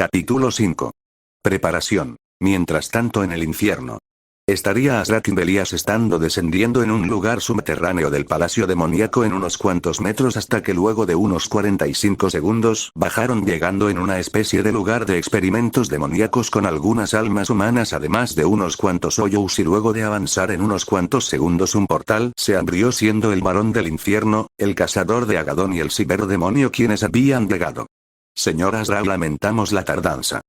Capítulo 5. Preparación. Mientras tanto en el infierno. Estaría Azrak y Belias estando descendiendo en un lugar subterráneo del palacio demoníaco en unos cuantos metros hasta que luego de unos 45 segundos bajaron llegando en una especie de lugar de experimentos demoníacos con algunas almas humanas además de unos cuantos hoyos y luego de avanzar en unos cuantos segundos un portal se abrió siendo el varón del infierno, el cazador de Agadón y el ciberdemonio quienes habían llegado. Señor Azrak, lamentamos la tardanza.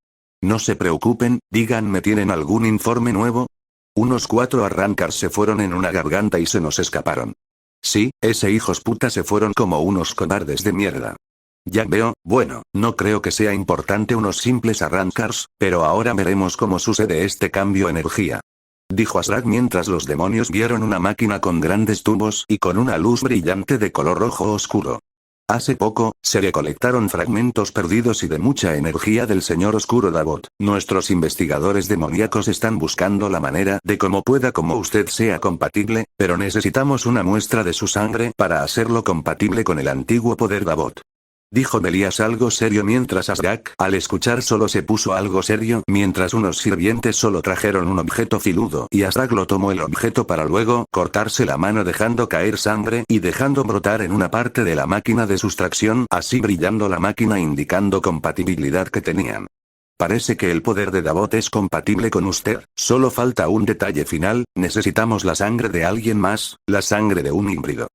No se preocupen, díganme, ¿tienen algún informe nuevo? Unos 4 arrancars se fueron en una garganta y se nos escaparon. Sí, ese hijos puta se fueron como unos cobardes de mierda. Ya veo, bueno, no creo que sea importante unos simples arrancars, pero ahora veremos cómo sucede este cambio energía. Dijo Azrak mientras los demonios vieron una máquina con grandes tubos y con una luz brillante de color rojo oscuro. Hace poco, se recolectaron fragmentos perdidos y de mucha energía del señor oscuro Davot. Nuestros investigadores demoníacos están buscando la manera de cómo pueda como usted sea compatible, pero necesitamos una muestra de su sangre para hacerlo compatible con el antiguo poder Davot. Dijo Belias algo serio mientras Azrak, al escuchar solo se puso algo serio mientras unos sirvientes solo trajeron un objeto filudo y Azrak lo tomó el objeto para luego cortarse la mano dejando caer sangre y dejando brotar en una parte de la máquina de sustracción así brillando la máquina indicando compatibilidad que tenían. Parece que el poder de Davot es compatible con usted, solo falta un detalle final, necesitamos la sangre de alguien más, la sangre de un híbrido.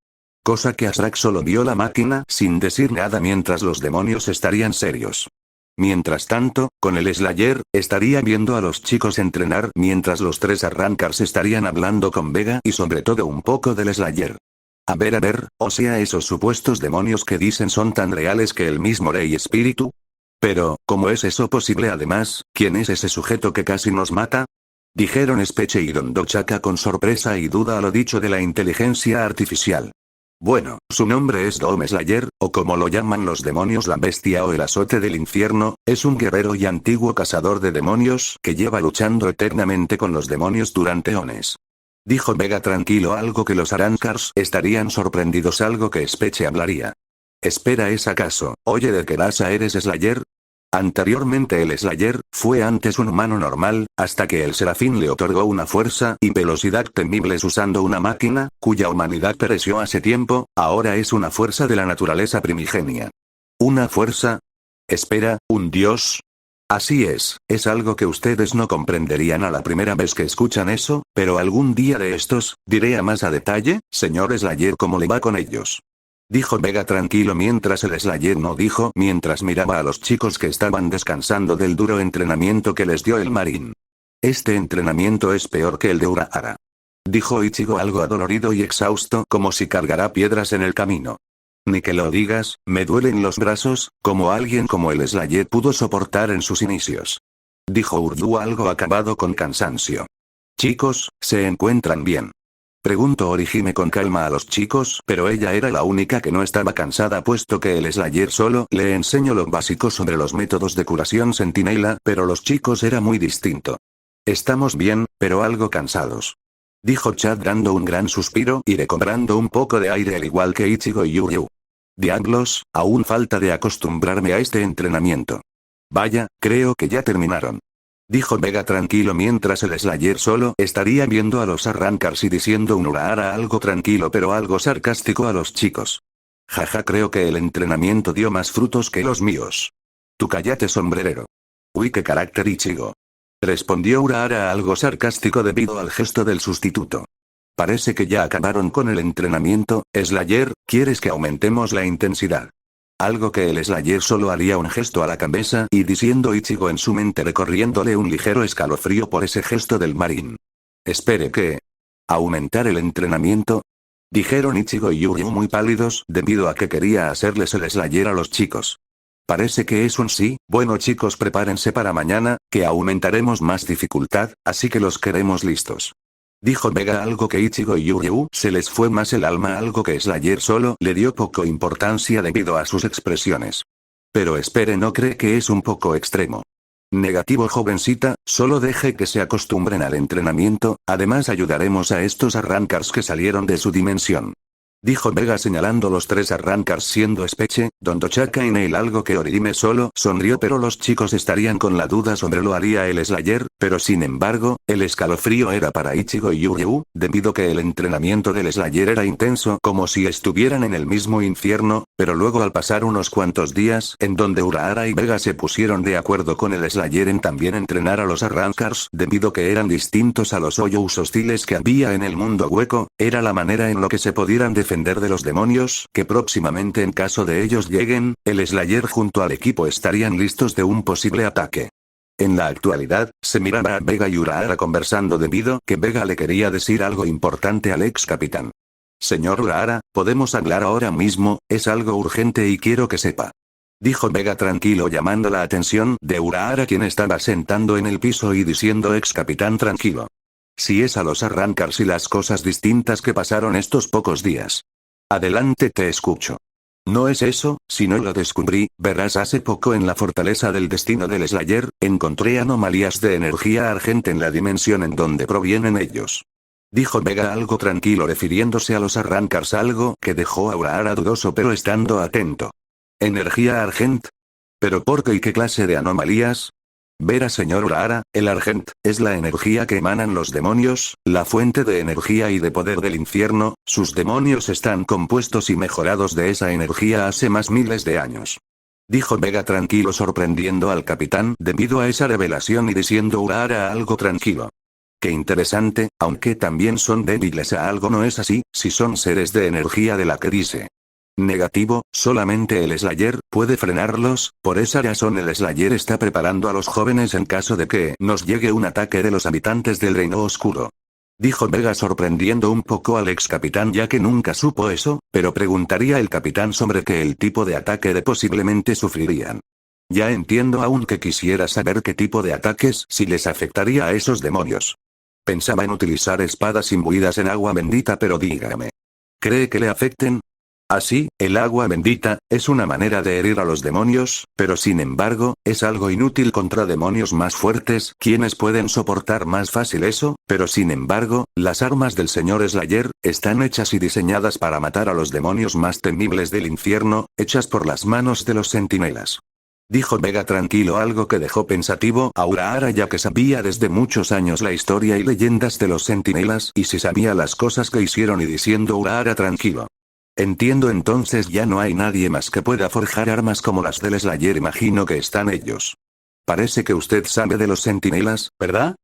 Cosa que Azrak solo vio la máquina sin decir nada mientras los demonios estarían serios. Mientras tanto, con el Slayer, estaría viendo a los chicos entrenar mientras los 3 arrancars estarían hablando con Vega y sobre todo un poco del Slayer. A ver, o sea esos supuestos demonios que dicen son tan reales que el mismo Rey Espíritu. Pero, ¿cómo es eso posible además? ¿Quién es ese sujeto que casi nos mata? Dijeron Speche y Dondochaka con sorpresa y duda a lo dicho de la inteligencia artificial. Bueno, su nombre es Doom Slayer, o como lo llaman los demonios la bestia o el azote del infierno, es un guerrero y antiguo cazador de demonios que lleva luchando eternamente con los demonios durante eones. Dijo Vega tranquilo algo que los arrancars estarían sorprendidos algo que Speche hablaría. Espera, ¿es acaso, oye de qué raza eres Slayer? Anteriormente el Slayer fue antes un humano normal, hasta que el Serafín le otorgó una fuerza y velocidad temibles usando una máquina, cuya humanidad pereció hace tiempo, ahora es una fuerza de la naturaleza primigenia. ¿Una fuerza? Espera, ¿un dios? Así es algo que ustedes no comprenderían a la primera vez que escuchan eso, pero algún día de estos, diré a más a detalle, señor Slayer, cómo le va con ellos. Dijo Vega tranquilo mientras el Slayer no dijo mientras miraba a los chicos que estaban descansando del duro entrenamiento que les dio el Marín. Este entrenamiento es peor que el de Urahara. Dijo Ichigo algo adolorido y exhausto como si cargara piedras en el camino. Ni que lo digas, me duelen los brazos, como alguien como el Slayer pudo soportar en sus inicios. Dijo Urdu algo acabado con cansancio. Chicos, ¿se encuentran bien? Preguntó Orihime con calma a los chicos, pero ella era la única que no estaba cansada puesto que el Slayer solo le enseñó lo básico sobre los métodos de curación centinela, pero los chicos era muy distinto. Estamos bien, pero algo cansados. Dijo Chad dando un gran suspiro y recobrando un poco de aire al igual que Ichigo y Yuryu. Diablos, aún falta de acostumbrarme a este entrenamiento. Vaya, creo que ya terminaron. Dijo Vega tranquilo mientras el Slayer solo estaría viendo a los arrancars y diciendo un Urahara algo tranquilo pero algo sarcástico a los chicos. Jaja, creo que el entrenamiento dio más frutos que los míos. Tú cállate, sombrerero. Uy, qué carácter, Ichigo. Respondió Urahara algo sarcástico debido al gesto del sustituto. Parece que ya acabaron con el entrenamiento, Slayer, ¿quieres que aumentemos la intensidad? Algo que el Slayer solo haría un gesto a la cabeza y diciendo Ichigo en su mente recorriéndole un ligero escalofrío por ese gesto del Marín. Espere, ¿qué? ¿Aumentar el entrenamiento? Dijeron Ichigo y Yuryu muy pálidos debido a que quería hacerles el Slayer a los chicos. Parece que es un sí, bueno chicos, prepárense para mañana, que aumentaremos más dificultad, así que los queremos listos. Dijo Vega algo que Ichigo y Yuryu se les fue más el alma algo que Slayer solo le dio poco importancia debido a sus expresiones. Pero espere, ¿no cree que es un poco extremo? Negativo jovencita, solo deje que se acostumbren al entrenamiento, además ayudaremos a estos arrancars que salieron de su dimensión. Dijo Vega señalando los 3 arrancars siendo Speche, Don Chaka y Neil, algo que Orihime solo sonrió, pero los chicos estarían con la duda sobre lo haría el Slayer, pero sin embargo, el escalofrío era para Ichigo y Yuryu, debido que el entrenamiento del Slayer era intenso como si estuvieran en el mismo infierno, pero luego al pasar unos cuantos días en donde Urahara y Vega se pusieron de acuerdo con el Slayer en también entrenar a los arrancars debido que eran distintos a los hoyos hostiles que había en el mundo hueco, era la manera en lo que se pudieran defender de los demonios, que próximamente en caso de ellos lleguen, el Slayer junto al equipo estarían listos de un posible ataque. En la actualidad, se miraba a Vega y Urahara conversando debido que Vega le quería decir algo importante al ex capitán. Señor Urahara, podemos hablar ahora mismo, es algo urgente y quiero que sepa. Dijo Vega tranquilo llamando la atención de Urahara, quien estaba sentando en el piso y diciendo ex capitán tranquilo. Si es a los arrancars y las cosas distintas que pasaron estos pocos días. Adelante, te escucho. No es eso, sino lo descubrí, verás, hace poco en la fortaleza del destino del Slayer, encontré anomalías de energía argent en la dimensión en donde provienen ellos. Dijo Vega algo tranquilo refiriéndose a los arrancars, algo que dejó a Urahara dudoso pero estando atento. ¿Energía argent? ¿Pero por qué y qué clase de anomalías? Verá señor Urahara, el argent, es la energía que emanan los demonios, la fuente de energía y de poder del infierno, sus demonios están compuestos y mejorados de esa energía hace más miles de años. Dijo Vega tranquilo sorprendiendo al capitán debido a esa revelación y diciendo Urahara algo tranquilo. Qué interesante, aunque también son débiles a algo, ¿no es así? Si son seres de energía de la que dice. Negativo, solamente el Slayer puede frenarlos, por esa razón el Slayer está preparando a los jóvenes en caso de que nos llegue un ataque de los habitantes del Reino Oscuro. Dijo Vega sorprendiendo un poco al ex capitán ya que nunca supo eso, pero preguntaría el capitán sobre qué el tipo de ataque de posiblemente sufrirían. Ya entiendo, aunque quisiera saber qué tipo de ataques si les afectaría a esos demonios. Pensaba en utilizar espadas imbuidas en agua bendita, pero dígame. ¿Cree que le afecten? Así, el agua bendita, es una manera de herir a los demonios, pero sin embargo, es algo inútil contra demonios más fuertes, quienes pueden soportar más fácil eso, pero sin embargo, las armas del señor Slayer, están hechas y diseñadas para matar a los demonios más temibles del infierno, hechas por las manos de los centinelas. Dijo Vega tranquilo algo que dejó pensativo a Urahara ya que sabía desde muchos años la historia y leyendas de los centinelas y si sabía las cosas que hicieron y diciendo Urahara tranquilo. Entiendo, entonces ya no hay nadie más que pueda forjar armas como las del Slayer, imagino que están ellos. Parece que usted sabe de los centinelas, ¿verdad?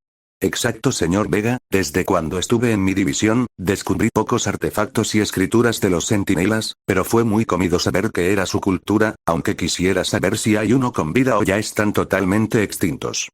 Exacto señor Vega, desde cuando estuve en mi división, descubrí pocos artefactos y escrituras de los centinelas, pero fue muy cómodo saber que era su cultura, aunque quisiera saber si hay uno con vida o ya están totalmente extintos.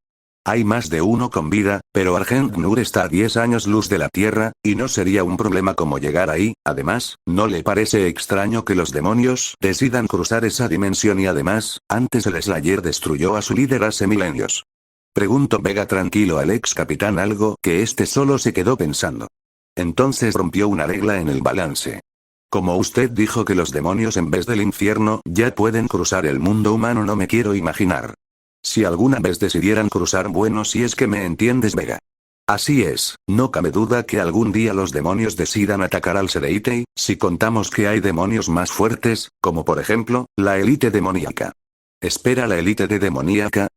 Hay más de uno con vida, pero Argent Nur está a 10 años luz de la Tierra, y no sería un problema como llegar ahí. Además, ¿no le parece extraño que los demonios decidan cruzar esa dimensión y además, antes el Slayer destruyó a su líder hace milenios? Preguntó Vega tranquilo al ex capitán algo que este solo se quedó pensando. Entonces rompió una regla en el balance. Como usted dijo que los demonios en vez del infierno ya pueden cruzar el mundo humano, no me quiero imaginar. Si alguna vez decidieran cruzar, bueno, si es que me entiendes Vega. Así es, no cabe duda que algún día los demonios decidan atacar al Sereitei, si contamos que hay demonios más fuertes, como por ejemplo, la élite demoníaca. Espera, ¿la élite de demoníaca?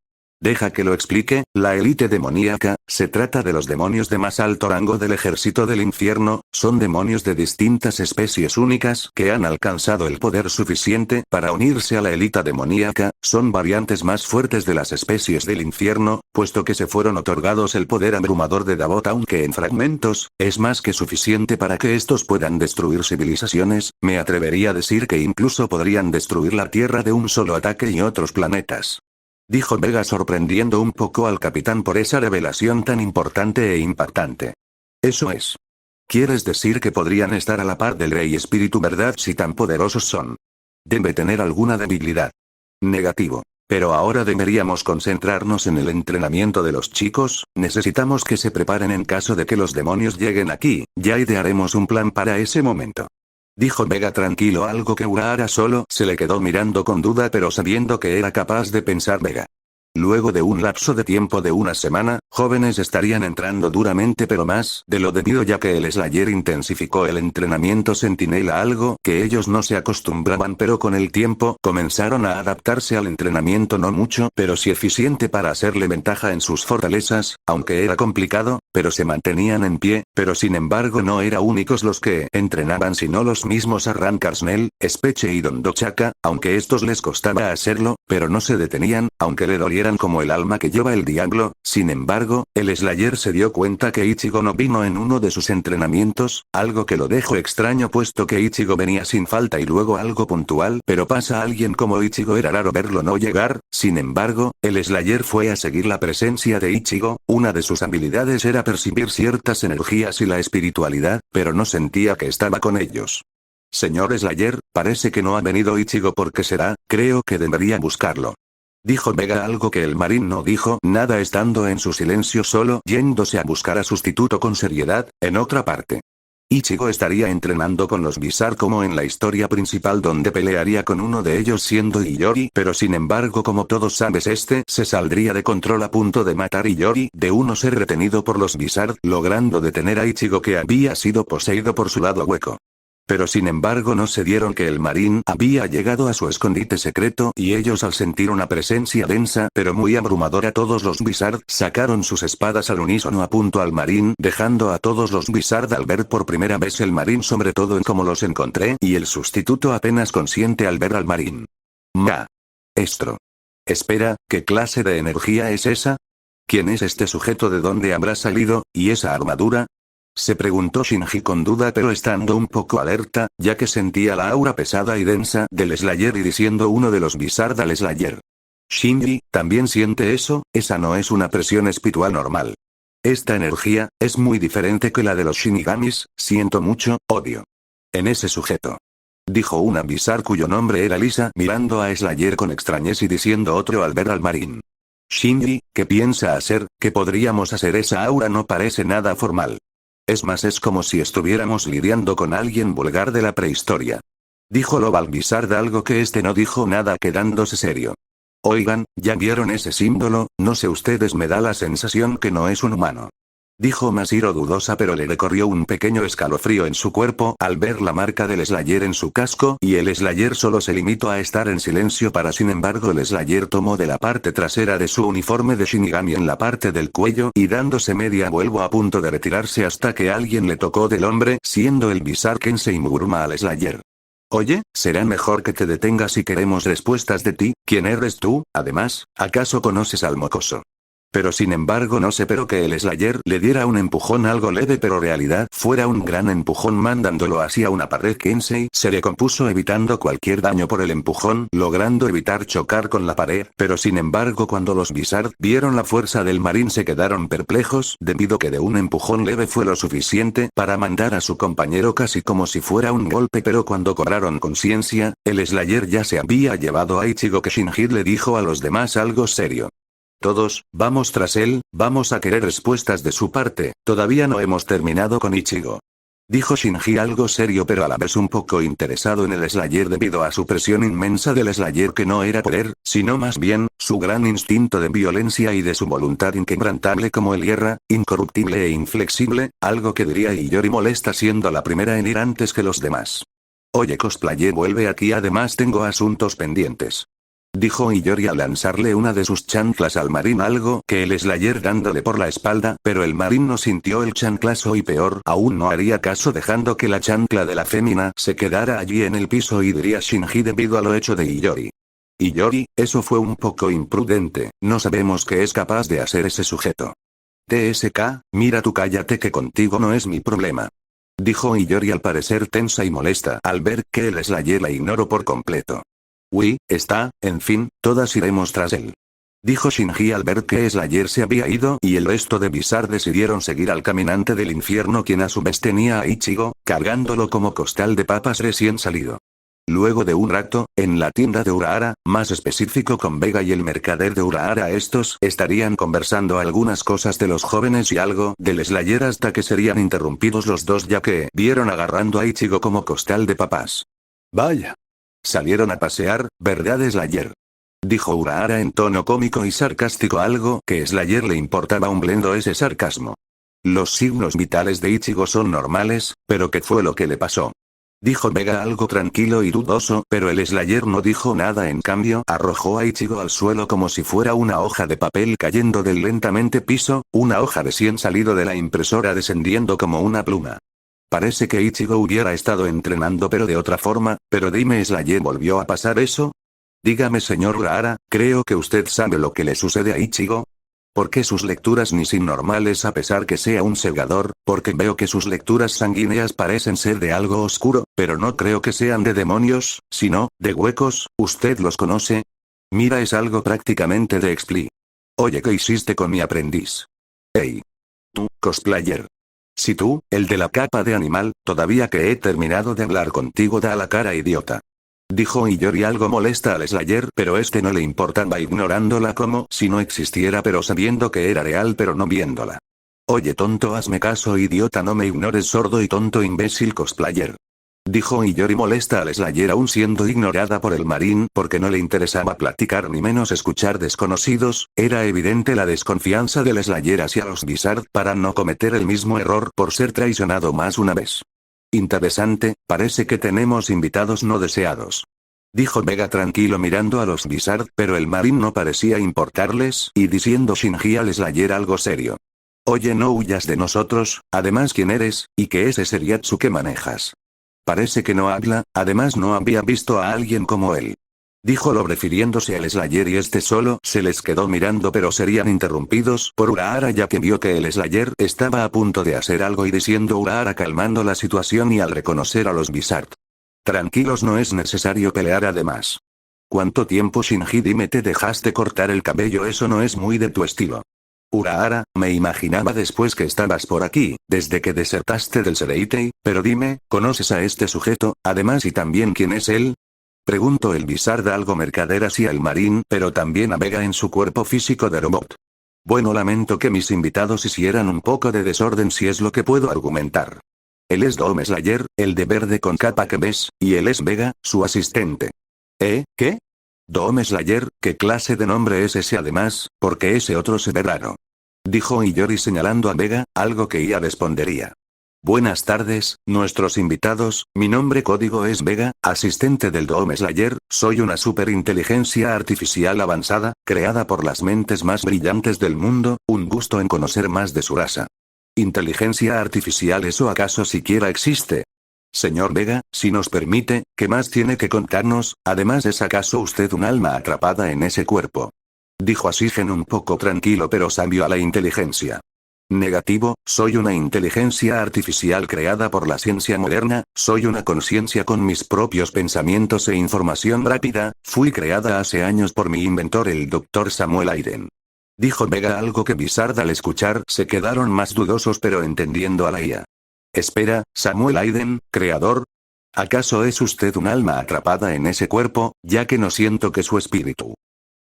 Deja que lo explique, la élite demoníaca, se trata de los demonios de más alto rango del ejército del infierno, son demonios de distintas especies únicas que han alcanzado el poder suficiente para unirse a la élite demoníaca, son variantes más fuertes de las especies del infierno, puesto que se fueron otorgados el poder abrumador de Davot, aunque en fragmentos, es más que suficiente para que estos puedan destruir civilizaciones, me atrevería a decir que incluso podrían destruir la Tierra de un solo ataque y otros planetas. Dijo Vega sorprendiendo un poco al capitán por esa revelación tan importante e impactante. Eso es. ¿Quieres decir que podrían estar a la par del Rey Espíritu, verdad, si tan poderosos son? Debe tener alguna debilidad. Negativo. Pero ahora deberíamos concentrarnos en el entrenamiento de los chicos, necesitamos que se preparen en caso de que los demonios lleguen aquí, ya idearemos un plan para ese momento. Dijo Vega tranquilo algo que Urahara solo se le quedó mirando con duda pero sabiendo que era capaz de pensar Vega. Luego de un lapso de tiempo de una semana, jóvenes estarían entrando duramente pero más de lo debido ya que el Slayer intensificó el entrenamiento Sentinela, algo que ellos no se acostumbraban, pero con el tiempo comenzaron a adaptarse al entrenamiento no mucho pero sí eficiente para hacerle ventaja en sus fortalezas, aunque era complicado, pero se mantenían en pie, pero sin embargo no eran únicos los que entrenaban sino los mismos Arrancarsnell, Speche y Dondochaka, aunque estos les costaba hacerlo, pero no se detenían, aunque le dolieran como el alma que lleva el diablo. Sin embargo, el Slayer se dio cuenta que Ichigo no vino en uno de sus entrenamientos, algo que lo dejó extraño puesto que Ichigo venía sin falta y luego algo puntual, pero pasa a alguien como Ichigo era raro verlo no llegar. Sin embargo, el Slayer fue a seguir la presencia de Ichigo, una de sus habilidades era percibir ciertas energías y la espiritualidad, pero no sentía que estaba con ellos. Señor Slayer, parece que no ha venido Ichigo. ¿Por qué será? Creo que debería buscarlo. Dijo Vega, algo que el marín no dijo nada estando en su silencio solo yéndose a buscar a sustituto con seriedad, en otra parte. Ichigo estaría entrenando con los Bizarre como en la historia principal donde pelearía con uno de ellos siendo Iori, pero sin embargo como todos sabes se saldría de control a punto de matar Iori de uno ser retenido por los Bizarre, logrando detener a Ichigo que había sido poseído por su lado hueco. Pero sin embargo no se dieron que el marín había llegado a su escondite secreto y ellos al sentir una presencia densa pero muy abrumadora todos los Bizarre sacaron sus espadas al unísono a punto al marín dejando a todos los Bizarre al ver por primera vez el marín sobre todo en cómo los encontré y el sustituto apenas consciente al ver al marín. Maestro. Espera, ¿qué clase de energía es esa? ¿Quién es este sujeto? ¿De dónde habrá salido? ¿Y esa armadura? Se preguntó Shinji con duda pero estando un poco alerta, ya que sentía la aura pesada y densa del Slayer y diciendo uno de los Bizarre al Slayer. Shinji, ¿también siente eso? Esa no es una presión espiritual normal. Esta energía, es muy diferente que la de los Shinigamis, siento mucho odio en ese sujeto. Dijo una Bizarre cuyo nombre era Lisa mirando a Slayer con extrañez y diciendo otro al ver al marín. Shinji, ¿qué piensa hacer? ¿Qué podríamos hacer? Esa aura no parece nada formal. Es más, es como si estuviéramos lidiando con alguien vulgar de la prehistoria. Dijo Loba al Bizarre, algo que este no dijo nada quedándose serio. Oigan, ¿ya vieron ese símbolo? No sé ustedes, me da la sensación que no es un humano. Dijo Masiro dudosa pero le recorrió un pequeño escalofrío en su cuerpo al ver la marca del Slayer en su casco y el Slayer solo se limitó a estar en silencio sin embargo el Slayer tomó de la parte trasera de su uniforme de Shinigami en la parte del cuello y dándose media vuelvo a punto de retirarse hasta que alguien le tocó del hombre siendo el Bizarre Kensei Muruma al Slayer. Oye, será mejor que te detengas si queremos respuestas de ti. ¿Quién eres tú? Además, ¿acaso conoces al mocoso? Pero sin embargo no sé, pero que el Slayer le diera un empujón algo leve pero realidad fuera un gran empujón mandándolo hacia una pared. Kensei se recompuso evitando cualquier daño por el empujón, logrando evitar chocar con la pared, pero sin embargo cuando los Bizarre vieron la fuerza del marín se quedaron perplejos debido que de un empujón leve fue lo suficiente para mandar a su compañero casi como si fuera un golpe, pero cuando cobraron conciencia, el Slayer ya se había llevado a Ichigo que Shinji le dijo a los demás algo serio. Todos, vamos tras él, vamos a querer respuestas de su parte, todavía no hemos terminado con Ichigo. Dijo Shinji algo serio pero a la vez un poco interesado en el Slayer debido a su presión inmensa del Slayer que no era poder, sino más bien, su gran instinto de violencia y de su voluntad inquebrantable como el hierro, incorruptible e inflexible, algo que diría Iori molesta siendo la primera en ir antes que los demás. Oye cosplayer, vuelve aquí, además tengo asuntos pendientes. Dijo Iori al lanzarle una de sus chanclas al marín, algo que el Slayer dándole por la espalda, pero el marín no sintió el chanclazo y peor aún no haría caso dejando que la chancla de la fémina se quedara allí en el piso y diría Shinji debido a lo hecho de Iori. Iori, eso fue un poco imprudente, no sabemos qué es capaz de hacer ese sujeto. TSK, mira tú cállate que contigo no es mi problema. Dijo Iori al parecer tensa y molesta al ver que el Slayer la ignoró por completo. Uy, en fin, todas iremos tras él. Dijo Shinji al ver que Slayer se había ido y el resto de Bizarre decidieron seguir al caminante del infierno quien a su vez tenía a Ichigo, cargándolo como costal de papas recién salido. Luego de un rato, en la tienda de Urahara, más específico con Vega y el mercader de Urahara, estos estarían conversando algunas cosas de los jóvenes y algo del Slayer hasta que serían interrumpidos los dos ya que vieron agarrando a Ichigo como costal de papas. Vaya. Salieron a pasear, ¿verdad Slayer? Dijo Urahara en tono cómico y sarcástico, algo que Slayer le importaba un bledo ese sarcasmo. Los signos vitales de Ichigo son normales, pero ¿qué fue lo que le pasó? Dijo Vega algo tranquilo y dudoso, pero el Slayer no dijo nada, en cambio arrojó a Ichigo al suelo como si fuera una hoja de papel cayendo del lentamente piso, una hoja recién salido de la impresora descendiendo como una pluma. Parece que Ichigo hubiera estado entrenando pero de otra forma, pero dime, Slayer, ¿volvió a pasar eso? Dígame, señor Urahara, creo que usted sabe lo que le sucede a Ichigo. ¿Por qué sus lecturas ni sin normales a pesar que sea un segador? Porque veo que sus lecturas sanguíneas parecen ser de algo oscuro, pero no creo que sean de demonios, sino, de huecos. ¿Usted los conoce? Mira, es algo prácticamente de Expli. Oye, ¿qué hiciste con mi aprendiz? Hey. Tú, cosplayer. Si tú, el de la capa de animal, todavía que he terminado de hablar contigo, da la cara, idiota. Dijo Iyori algo molesta al Slayer, pero este no le importaba, ignorándola como si no existiera pero sabiendo que era real pero no viéndola. Oye, tonto, hazme caso, idiota, no me ignores, sordo y tonto imbécil cosplayer. Dijo Iyori molesta al Slayer, aún siendo ignorada por el marín porque no le interesaba platicar ni menos escuchar desconocidos. Era evidente la desconfianza del Slayer hacia los Blizzard para no cometer el mismo error por ser traicionado más una vez. Interesante, parece que tenemos invitados no deseados. Dijo Vega tranquilo mirando a los Blizzard, pero el marín no parecía importarles, y diciendo Shinji al Slayer algo serio. Oye, no huyas de nosotros, además ¿quién eres? ¿Y qué es ese Seriatsu que manejas? Parece que no habla, además no había visto a alguien como él. Dijo Lob refiriéndose al Slayer, y este solo se les quedó mirando, pero serían interrumpidos por Urahara ya que vio que el Slayer estaba a punto de hacer algo y diciendo Urahara calmando la situación y al reconocer a los Blizzard. Tranquilos, no es necesario pelear además. ¿Cuánto tiempo, Shinji? Dime, ¿te dejaste cortar el cabello? Eso no es muy de tu estilo. Urahara, me imaginaba después que estabas por aquí, desde que desertaste del Sereitei, pero dime, ¿conoces a este sujeto, además y también quién es él? Preguntó el Blizzard algo mercader hacia el marín, pero también a Vega en su cuerpo físico de robot. Bueno, lamento que mis invitados hicieran un poco de desorden, si es lo que puedo argumentar. Él es Dome Slayer, el de verde con capa que ves, y él es Vega, su asistente. ¿Qué? Dome Slayer, ¿qué clase de nombre es ese además? Porque ese otro se ve raro. Dijo Iyori señalando a Vega, algo que ella respondería. Buenas tardes, nuestros invitados, mi nombre código es Vega, asistente del Dome Slayer, soy una superinteligencia artificial avanzada, creada por las mentes más brillantes del mundo, un gusto en conocer más de su raza. ¿Inteligencia artificial, eso acaso siquiera existe? Señor Vega, si nos permite, ¿qué más tiene que contarnos? Además, ¿es acaso usted un alma atrapada en ese cuerpo? Dijo Asigen un poco tranquilo pero sabio a la inteligencia. Negativo, soy una inteligencia artificial creada por la ciencia moderna, soy una conciencia con mis propios pensamientos e información rápida, fui creada hace años por mi inventor el Dr. Samuel Aiden. Dijo Vega algo que Blizzard al escuchar se quedaron más dudosos pero entendiendo a la IA. Espera, Samuel Aiden, creador. ¿Acaso es usted un alma atrapada en ese cuerpo, ya que no siento que su espíritu?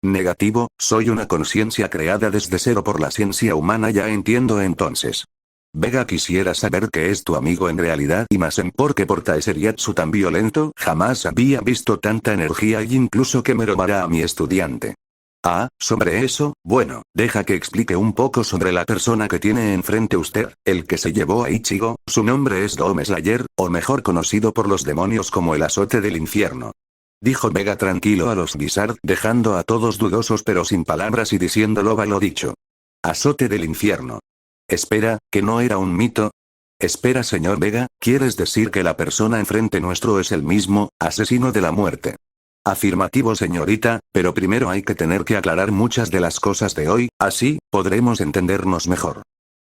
Negativo, soy una conciencia creada desde cero por la ciencia humana, ya entiendo entonces. Vega, quisiera saber qué es tu amigo en realidad y más en por qué porta ese Ryatsu tan violento, jamás había visto tanta energía y incluso que me robara a mi estudiante. Ah, sobre eso, bueno, deja que explique un poco sobre la persona que tiene enfrente usted, el que se llevó a Ichigo, su nombre es Dome Slayer, o mejor conocido por los demonios como el azote del infierno. Dijo Vega tranquilo a los Blizzard, dejando a todos dudosos pero sin palabras y diciéndolo a lo dicho. Azote del infierno. Espera, ¿que no era un mito? Espera, señor Vega, ¿quieres decir que la persona enfrente nuestro es el mismo, asesino de la muerte? Afirmativo, señorita, pero primero hay que tener que aclarar muchas de las cosas de hoy, así, podremos entendernos mejor.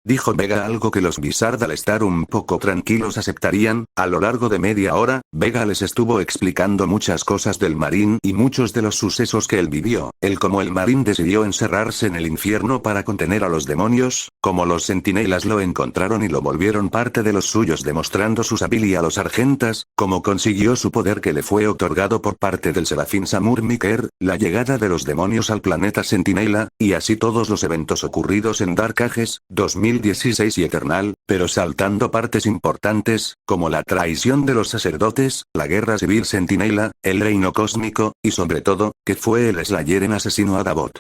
Dijo Vega algo que los Blizzard al estar un poco tranquilos aceptarían. A lo largo de media hora, Vega les estuvo explicando muchas cosas del marín y muchos de los sucesos que él vivió, el cómo el marín decidió encerrarse en el infierno para contener a los demonios, como los centinelas lo encontraron y lo volvieron parte de los suyos demostrando su sabiduría a los argentas, como consiguió su poder que le fue otorgado por parte del Serafín Samur Miker, la llegada de los demonios al planeta Centinela, y así todos los eventos ocurridos en Dark Ages, 2016 y Eternal, pero saltando partes importantes, como la traición de los sacerdotes, la guerra civil Centinela, el reino cósmico, y sobre todo, que fue el Slayer en asesino a Davot.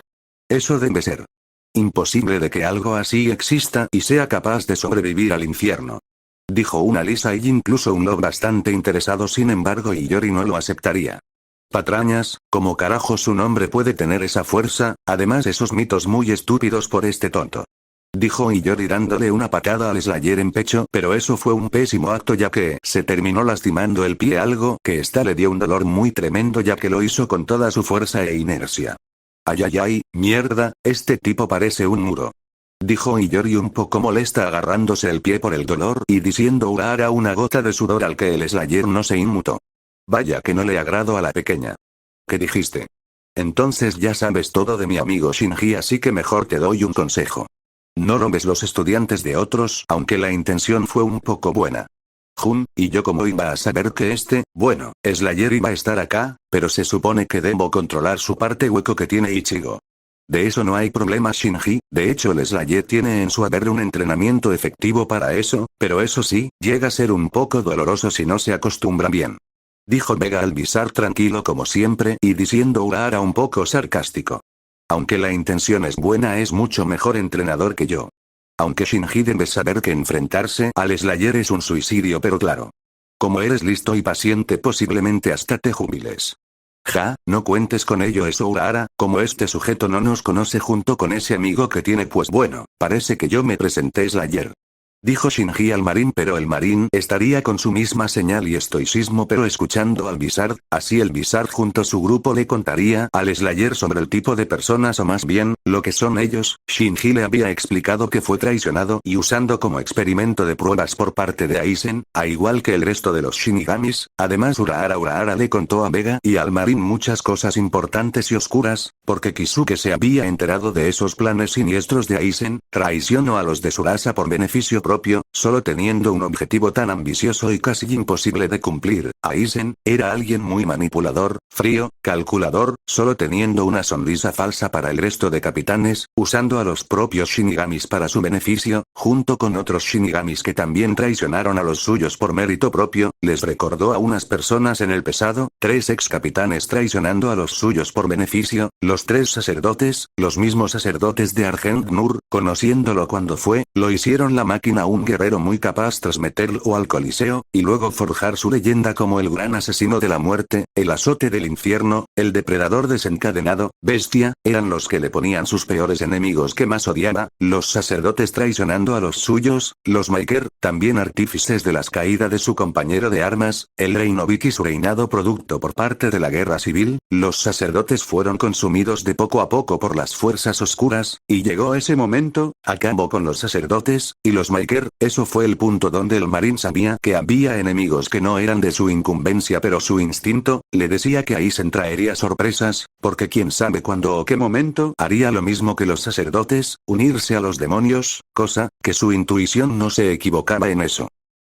Eso debe ser imposible de que algo así exista y sea capaz de sobrevivir al infierno. Dijo una Lisa y incluso un Love bastante interesado, sin embargo Iyori no lo aceptaría. Patrañas, ¿cómo carajo su nombre puede tener esa fuerza? Además esos mitos muy estúpidos por este tonto. Dijo Iyori dándole una patada al Slayer en pecho, pero eso fue un pésimo acto ya que se terminó lastimando el pie, algo que le dio un dolor muy tremendo ya que lo hizo con toda su fuerza e inercia. Ay ay ay, mierda, este tipo parece un muro. Dijo Iyori un poco molesta agarrándose el pie por el dolor y diciendo Urahara una gota de sudor al que el Slayer no se inmutó. Vaya que no le agrado a la pequeña. ¿Qué dijiste? Entonces ya sabes todo de mi amigo Shinji, así que mejor te doy un consejo. No robes los estudiantes de otros, aunque la intención fue un poco buena. Jun, ¿y yo cómo iba a saber que Slayer iba a estar acá? Pero se supone que debo controlar su parte hueco que tiene Ichigo. De eso no hay problema Shinji, de hecho el Slayer tiene en su haber un entrenamiento efectivo para eso, pero eso sí, llega a ser un poco doloroso si no se acostumbra bien. Dijo Vega al Visar tranquilo como siempre y diciendo Urahara un poco sarcástico. Aunque la intención es buena, es mucho mejor entrenador que yo. Aunque Shinji debe saber que enfrentarse al Slayer es un suicidio, pero claro. Como eres listo y paciente posiblemente hasta te jubiles. Ja, no cuentes con ello eso Urahara, como este sujeto no nos conoce junto con ese amigo que tiene pues bueno, parece que yo me presenté Slayer. Dijo Shinji al marín, pero el marín estaría con su misma señal y estoicismo pero escuchando al Visard, así el Visard junto a su grupo le contaría al Slayer sobre el tipo de personas o más bien, lo que son ellos. Shinji le había explicado que fue traicionado y usando como experimento de pruebas por parte de Aizen, a igual que el resto de los Shinigamis, además Urahara le contó a Vega y al marín muchas cosas importantes y oscuras, porque Kisuke se había enterado de esos planes siniestros de Aizen, traicionó a los de Surasa por beneficio propio, solo teniendo un objetivo tan ambicioso y casi imposible de cumplir. Aizen era alguien muy manipulador, frío, calculador, solo teniendo una sonrisa falsa para el resto de capitanes, usando a los propios Shinigamis para su beneficio, junto con otros Shinigamis que también traicionaron a los suyos por mérito propio, les recordó a unas personas en el pasado, 3 ex capitanes traicionando a los suyos por beneficio, los 3 sacerdotes, los mismos sacerdotes de Argent Nur, conociéndolo cuando fue, lo hicieron la máquina un guerrero muy capaz tras meterlo al Coliseo, y luego forjar su leyenda como el gran asesino de la muerte, el azote del infierno, el depredador desencadenado, bestia, eran los que le ponían sus peores enemigos que más odiaba, los sacerdotes traicionando a los suyos, los Maker, también artífices de las caídas de su compañero de armas, el reino Viki su reinado producto por parte de la guerra civil, los sacerdotes fueron consumidos de poco a poco por las fuerzas oscuras, y llegó ese momento, acabó con los sacerdotes, y los Maker. Eso fue el punto donde el marín sabía que había enemigos que no eran de su incumbencia, pero su instinto le decía que Aizen traería sorpresas, porque quién sabe cuándo o qué momento haría lo mismo que los sacerdotes, unirse a los demonios, cosa que su intuición no se equivocaba en eso.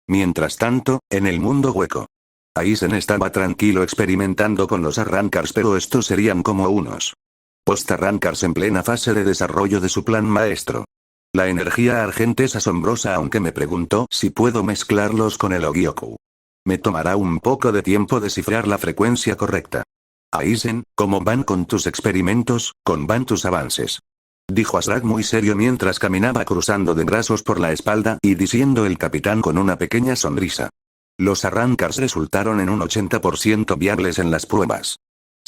Mientras tanto, en el mundo hueco, Aizen estaba tranquilo experimentando con los Arrancars, pero estos serían como unos post-Arrancars en plena fase de desarrollo de su plan maestro. La energía Argent es asombrosa, aunque me pregunto si puedo mezclarlos con el Ogyoku. Me tomará un poco de tiempo descifrar la frecuencia correcta. Aizen, ¿cómo van con tus experimentos? ¿Cómo van tus avances? Dijo Azrak muy serio mientras caminaba cruzando de brazos por la espalda y diciendo el capitán con una pequeña sonrisa. Los Arrancars resultaron en un 80% viables en las pruebas.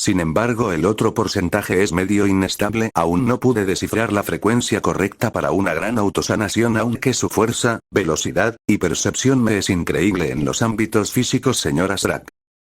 Sin embargo, el otro porcentaje es medio inestable. Aún no pude descifrar la frecuencia correcta para una gran autosanación, aunque su fuerza, velocidad y percepción me es increíble en los ámbitos físicos, señor Azrak.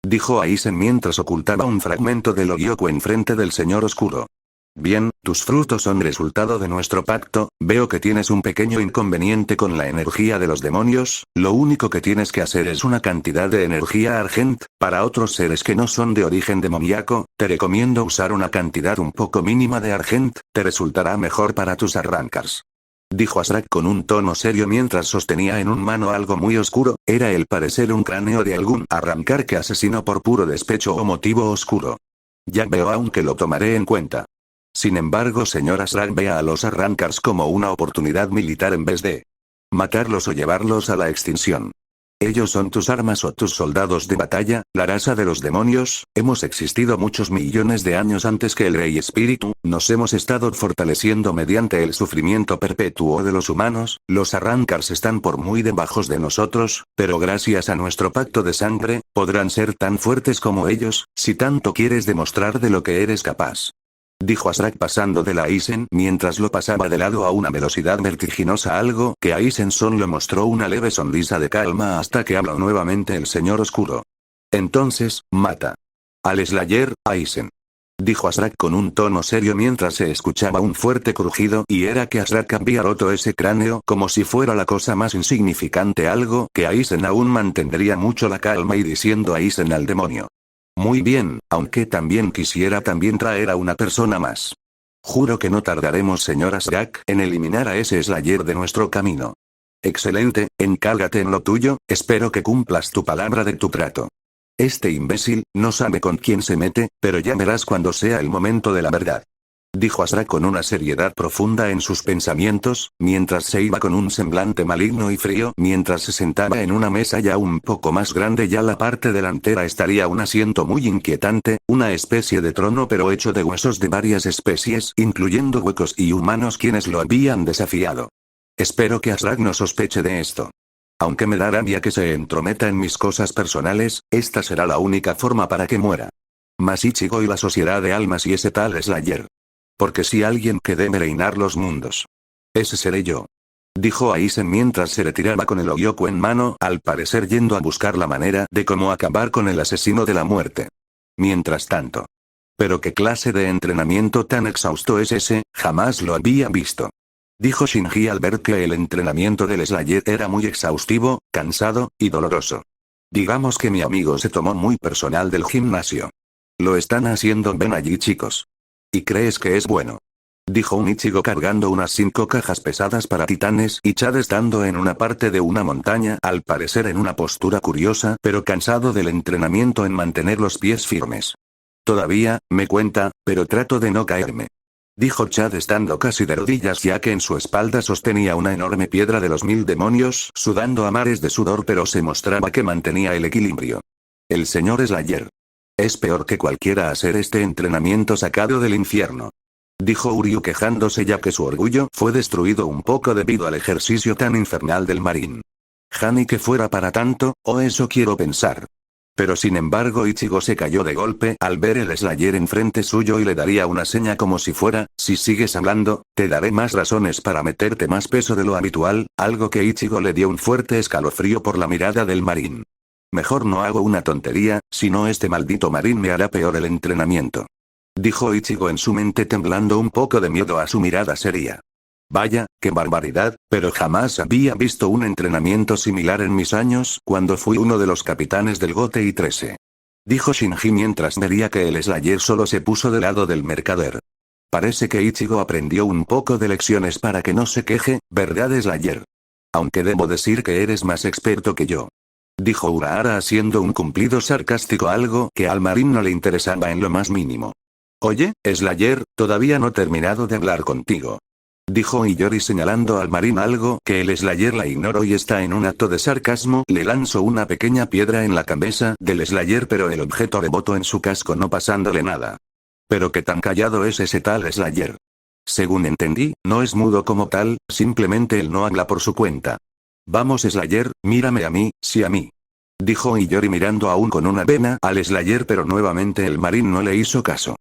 Dijo Aizen mientras ocultaba un fragmento del Ogyoku enfrente del señor oscuro. Bien, tus frutos son resultado de nuestro pacto. Veo que tienes un pequeño inconveniente con la energía de los demonios. Lo único que tienes que hacer es una cantidad de energía Argent. Para otros seres que no son de origen demoníaco, te recomiendo usar una cantidad un poco mínima de Argent. Te resultará mejor para tus Arrancars. Dijo Azrak con un tono serio mientras sostenía en un mano algo muy oscuro, era el parecer un cráneo de algún arrancar que asesinó por puro despecho o motivo oscuro. Ya veo, aunque lo tomaré en cuenta. Sin embargo, señor Azrak, vea a los arrancars como una oportunidad militar en vez de matarlos o llevarlos a la extinción. Ellos son tus armas o tus soldados de batalla, la raza de los demonios. Hemos existido muchos millones de años antes que el Rey Espíritu, nos hemos estado fortaleciendo mediante el sufrimiento perpetuo de los humanos. Los arrancars están por muy debajo de nosotros, pero gracias a nuestro pacto de sangre, podrán ser tan fuertes como ellos, si tanto quieres demostrar de lo que eres capaz. Dijo Azrak pasando de la Aizen mientras lo pasaba de lado a una velocidad vertiginosa, algo que a Aizen solo mostró una leve sonrisa de calma hasta que habló nuevamente el señor oscuro. Entonces, mata al Slayer, Aizen. Dijo Azrak con un tono serio mientras se escuchaba un fuerte crujido, y era que Azrak había roto ese cráneo como si fuera la cosa más insignificante, algo que Aizen aún mantendría mucho la calma y diciendo a Aizen al demonio. Muy bien, aunque también quisiera traer a una persona más. Juro que no tardaremos, señor Azrak, en eliminar a ese Slayer de nuestro camino. Excelente, encárgate en lo tuyo, espero que cumplas tu palabra de tu trato. Este imbécil, no sabe con quién se mete, pero ya verás cuando sea el momento de la verdad. Dijo Azrak con una seriedad profunda en sus pensamientos, mientras se iba con un semblante maligno y frío. Mientras se sentaba en una mesa ya un poco más grande, ya la parte delantera estaría un asiento muy inquietante, una especie de trono pero hecho de huesos de varias especies, incluyendo huecos y humanos quienes lo habían desafiado. Espero que Azrak no sospeche de esto. Aunque me da rabia que se entrometa en mis cosas personales, esta será la única forma para que muera. Mas Ichigo y la sociedad de almas y ese tal Slayer. Porque si alguien que debe reinar los mundos, ese seré yo. Dijo Aizen mientras se retiraba con el Oyoku en mano, al parecer yendo a buscar la manera de cómo acabar con el asesino de la muerte. Mientras tanto. ¿Pero qué clase de entrenamiento tan exhausto es ese? Jamás lo había visto. Dijo Shinji al ver que el entrenamiento del Slayer era muy exhaustivo, cansado, y doloroso. Digamos que mi amigo se tomó muy personal del gimnasio. Lo están haciendo, ven allí, chicos. ¿Y crees que es bueno? Dijo un Ichigo cargando unas 5 cajas pesadas para titanes y Chad estando en una parte de una montaña, al parecer en una postura curiosa pero cansado del entrenamiento en mantener los pies firmes. Todavía, me cuenta, pero trato de no caerme. Dijo Chad estando casi de rodillas ya que en su espalda sostenía una enorme piedra de los 1000 demonios, sudando a mares de sudor pero se mostraba que mantenía el equilibrio. El señor Slayer. Es peor que cualquiera hacer este entrenamiento sacado del infierno. Dijo Uryu quejándose ya que su orgullo fue destruido un poco debido al ejercicio tan infernal del marín. Hani que fuera para tanto, o eso quiero pensar. Pero sin embargo Ichigo se cayó de golpe al ver el Slayer enfrente suyo y le daría una seña como si fuera, si sigues hablando, te daré más razones para meterte más peso de lo habitual, algo que Ichigo le dio un fuerte escalofrío por la mirada del marín. Mejor no hago una tontería, si no este maldito marín me hará peor el entrenamiento. Dijo Ichigo en su mente temblando un poco de miedo a su mirada seria. Vaya, qué barbaridad, pero jamás había visto un entrenamiento similar en mis años, cuando fui uno de los capitanes del Gote y 13. Dijo Shinji mientras vería que el Slayer solo se puso del lado del mercader. Parece que Ichigo aprendió un poco de lecciones para que no se queje, ¿verdad Slayer? Aunque debo decir que eres más experto que yo. Dijo Urahara haciendo un cumplido sarcástico, algo que al marín no le interesaba en lo más mínimo. Oye, Slayer, todavía no he terminado de hablar contigo. Dijo Iyori señalando al marín, algo que el Slayer la ignoró y está en un acto de sarcasmo, le lanzó una pequeña piedra en la cabeza del Slayer pero el objeto rebotó en su casco no pasándole nada. Pero qué tan callado es ese tal Slayer. Según entendí, no es mudo como tal, simplemente él no habla por su cuenta. Vamos Slayer, mírame a mí, sí a mí. Dijo Iyori mirando aún con una pena al Slayer pero nuevamente el marín no le hizo caso.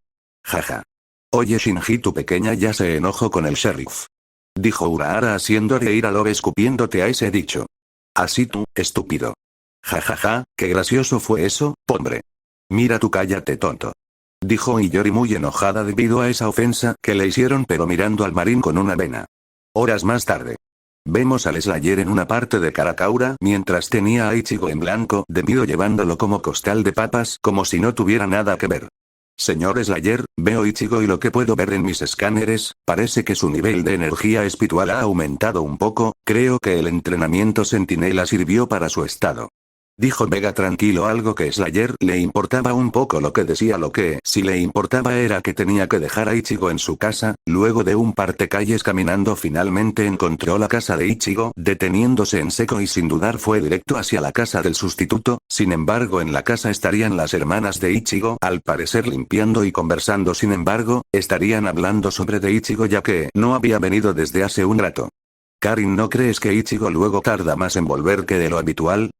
Jaja. Oye Shinji, tu pequeña ya se enojó con el sheriff. Dijo Urahara haciendo reír a Love escupiéndote a ese dicho. Así tú, estúpido. Jajaja, qué gracioso fue eso, hombre. Mira tú, cállate tonto. Dijo Iyori muy enojada debido a esa ofensa que le hicieron pero mirando al marín con una vena. Horas más tarde. Vemos al Slayer en una parte de Karakaura mientras tenía a Ichigo en blanco debido llevándolo como costal de papas como si no tuviera nada que ver. Señor Slayer, veo Ichigo y lo que puedo ver en mis escáneres, parece que su nivel de energía espiritual ha aumentado un poco, creo que el entrenamiento centinela sirvió para su estado. Dijo Vega tranquilo, algo que Slayer le importaba un poco lo que decía, lo que sí le importaba era que tenía que dejar a Ichigo en su casa. Luego de un par de calles caminando finalmente encontró la casa de Ichigo, deteniéndose en seco y sin dudar fue directo hacia la casa del sustituto. Sin embargo, en la casa estarían las hermanas de Ichigo, al parecer limpiando y conversando. Sin embargo, estarían hablando sobre de Ichigo ya que no había venido desde hace un rato. Karin, ¿no crees que Ichigo luego tarda más en volver que de lo habitual?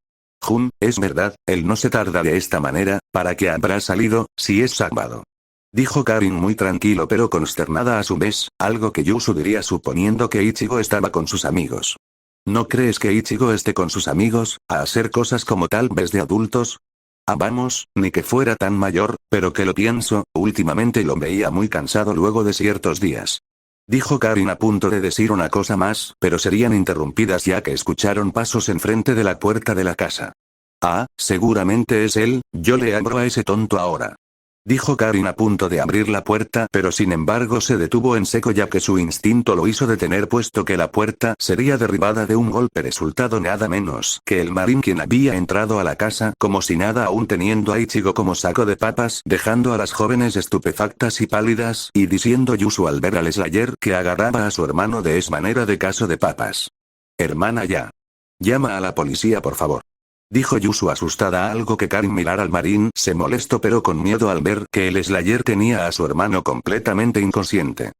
Jun, es verdad, él no se tarda de esta manera, ¿para qué habrá salido, si es sábado? Dijo Karin muy tranquilo pero consternada a su vez, algo que Yusu diría suponiendo que Ichigo estaba con sus amigos. ¿No crees que Ichigo esté con sus amigos, a hacer cosas como tal vez de adultos? Ah, vamos, ni que fuera tan mayor, pero que lo pienso, últimamente lo veía muy cansado luego de ciertos días. Dijo Karin a punto de decir una cosa más, pero serían interrumpidas ya que escucharon pasos enfrente de la puerta de la casa. Ah, seguramente es él, yo le abro a ese tonto ahora. Dijo Karin a punto de abrir la puerta, pero sin embargo se detuvo en seco ya que su instinto lo hizo detener puesto que la puerta sería derribada de un golpe, resultado nada menos que el marín quien había entrado a la casa como si nada, aún teniendo a Ichigo como saco de papas, dejando a las jóvenes estupefactas y pálidas, y diciendo Yusu al ver al Slayer que agarraba a su hermano de esa manera de caso de papas. Hermana, ya. Llama a la policía por favor. Dijo Yusu asustada, algo que Karin mirar al marín se molestó pero con miedo al ver que el Slayer tenía a su hermano completamente inconsciente.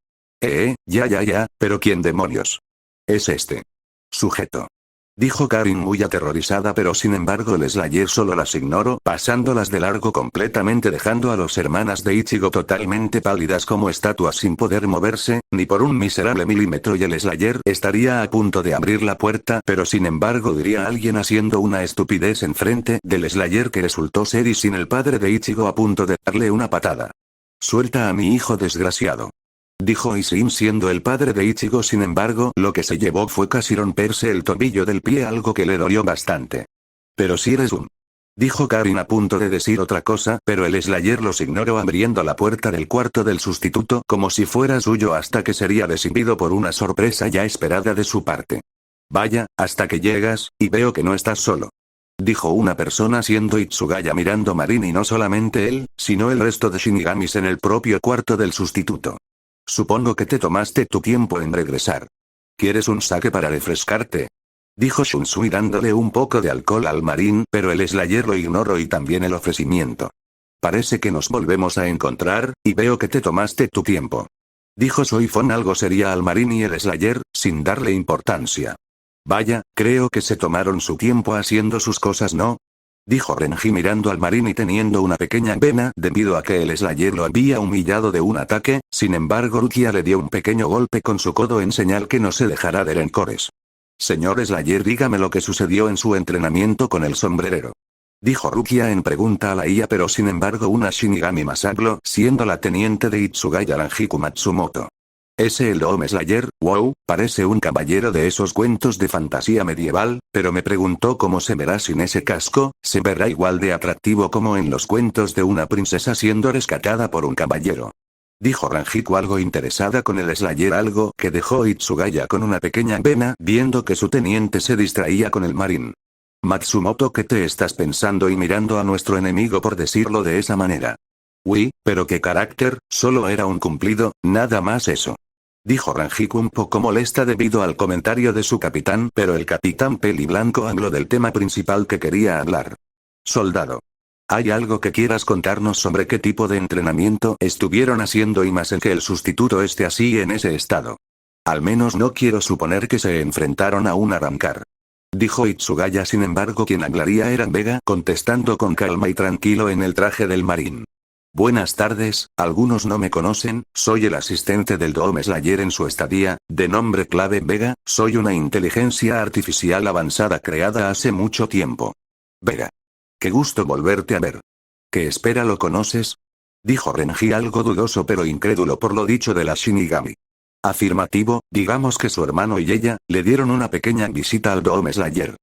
Ya, pero ¿quién demonios es este sujeto? Dijo Karin muy aterrorizada, pero sin embargo el Slayer solo las ignoró, pasándolas de largo completamente, dejando a las hermanas de Ichigo totalmente pálidas como estatuas sin poder moverse, ni por un miserable milímetro, y el Slayer estaría a punto de abrir la puerta, pero sin embargo diría alguien haciendo una estupidez enfrente del Slayer que resultó ser y sin el padre de Ichigo a punto de darle una patada. Suelta a mi hijo, desgraciado. Dijo Isin siendo el padre de Ichigo. Sin embargo, lo que se llevó fue casi romperse el tobillo del pie, algo que le dolió bastante. Pero si eres un... Dijo Karin a punto de decir otra cosa, pero el Slayer los ignoró abriendo la puerta del cuarto del sustituto como si fuera suyo hasta que sería recibido por una sorpresa ya esperada de su parte. Vaya, hasta que llegas, y veo que no estás solo. Dijo una persona siendo Itsugaya mirando Marin, y no solamente él, sino el resto de Shinigamis en el propio cuarto del sustituto. Supongo que te tomaste tu tiempo en regresar. ¿Quieres un sake para refrescarte? Dijo Shunsui dándole un poco de alcohol al marín, pero el Slayer lo ignoró y también el ofrecimiento. Parece que nos volvemos a encontrar, y veo que te tomaste tu tiempo. Dijo Soifon algo seria al marín y el Slayer, sin darle importancia. Vaya, creo que se tomaron su tiempo haciendo sus cosas, ¿no? Dijo Renji mirando al marín y teniendo una pequeña pena debido a que el Slayer lo había humillado de un ataque. Sin embargo, Rukia le dio un pequeño golpe con su codo en señal que no se dejará de rencores. Señor Slayer, dígame lo que sucedió en su entrenamiento con el sombrerero. Dijo Rukia en pregunta a la IA, pero sin embargo una Shinigami más habló, siendo la teniente de Itsugaya Ranjiku Matsumoto. Ese el Dome Slayer, wow, parece un caballero de esos cuentos de fantasía medieval, pero me preguntó cómo se verá sin ese casco. Se verá igual de atractivo como en los cuentos de una princesa siendo rescatada por un caballero. Dijo Ranjiku algo interesada con el Slayer, algo que dejó Itsugaya con una pequeña pena viendo que su teniente se distraía con el marín. Matsumoto, ¿qué te estás pensando? Y mirando a nuestro enemigo por decirlo de esa manera. Uy, pero qué carácter, solo era un cumplido, nada más eso. Dijo Ranjiku un poco molesta debido al comentario de su capitán, pero el capitán Peli Blanco habló del tema principal que quería hablar. Soldado. ¿Hay algo que quieras contarnos sobre qué tipo de entrenamiento estuvieron haciendo y más en que el sustituto esté así en ese estado? Al menos no quiero suponer que se enfrentaron a un arrancar. Dijo Itsugaya, sin embargo quien hablaría era Vega, contestando con calma y tranquilo en el traje del marín. Buenas tardes, algunos no me conocen, soy el asistente del Dome Slayer en su estadía, de nombre clave Vega, soy una inteligencia artificial avanzada creada hace mucho tiempo. Vega. Qué gusto volverte a ver. ¿Qué espera, lo conoces? Dijo Renji algo dudoso pero incrédulo por lo dicho de la Shinigami. Afirmativo, digamos que su hermano y ella, le dieron una pequeña visita al Dome Slayer.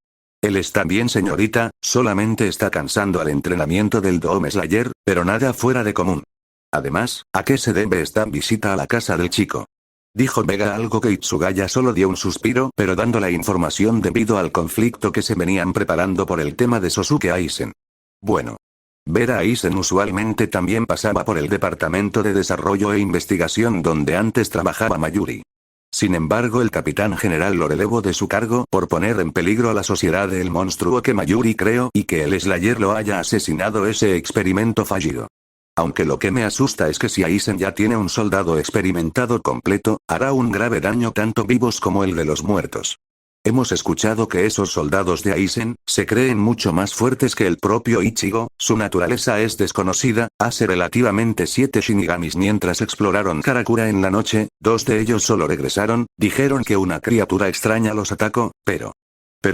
Él está bien, señorita, solamente está cansando al entrenamiento del Dome Slayer, pero nada fuera de común. Además, ¿a qué se debe esta visita a la casa del chico? Dijo Vega, algo que Itsugaya solo dio un suspiro, pero dando la información debido al conflicto que se venían preparando por el tema de Sosuke Aizen. Bueno. Ver a Aizen usualmente también pasaba por el departamento de desarrollo e investigación donde antes trabajaba Mayuri. Sin embargo, el capitán general lo relevó de su cargo por poner en peligro a la sociedad del monstruo que Mayuri creó y que el Slayer lo haya asesinado ese experimento fallido. Aunque lo que me asusta es que si Aizen ya tiene un soldado experimentado completo, hará un grave daño tanto vivos como el de los muertos. Hemos escuchado que esos soldados de Aizen se creen mucho más fuertes que el propio Ichigo, su naturaleza es desconocida. Hace relativamente 7 Shinigamis mientras exploraron Karakura en la noche, 2 de ellos solo regresaron, dijeron que una criatura extraña los atacó, pero